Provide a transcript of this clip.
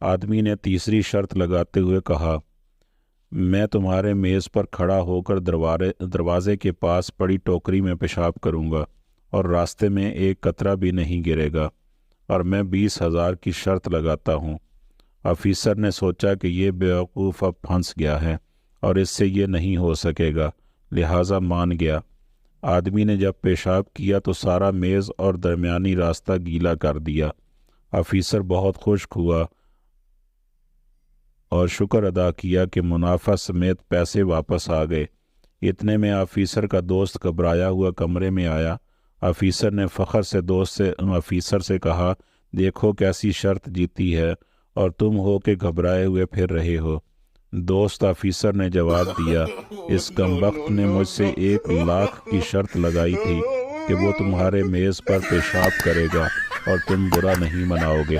आदमी ने तीसरी शर्त लगाते हुए कहा, मैं तुम्हारे मेज़ पर खड़ा होकर दरवाजे के पास पड़ी टोकरी में पेशाब करूँगा और रास्ते में एक कतरा भी नहीं गिरेगा, और मैं 20,000 की शर्त लगाता हूँ। ऑफिसर ने सोचा कि ये बेवकूफ़ अब फंस गया है और इससे ये नहीं हो सकेगा, लिहाजा मान गया। आदमी ने जब पेशाब किया तो सारा मेज़ और दरमियानी रास्ता गीला कर दिया। ऑफिसर बहुत खुश हुआ और शुक्र अदा किया कि मुनाफा समेत पैसे वापस आ गए। इतने में ऑफिसर का दोस्त घबराया हुआ कमरे में आया। ऑफिसर ने फ़ख्र से ऑफिसर से कहा, देखो कैसी शर्त जीती है और तुम हो के घबराए हुए फिर रहे हो। दोस्त ऑफिसर ने जवाब दिया, इस कमबख्त ने मुझसे 1,00,000 की शर्त लगाई थी कि वो तुम्हारे मेज़ पर पेशाब करेगा और तुम बुरा नहीं मनाओगे।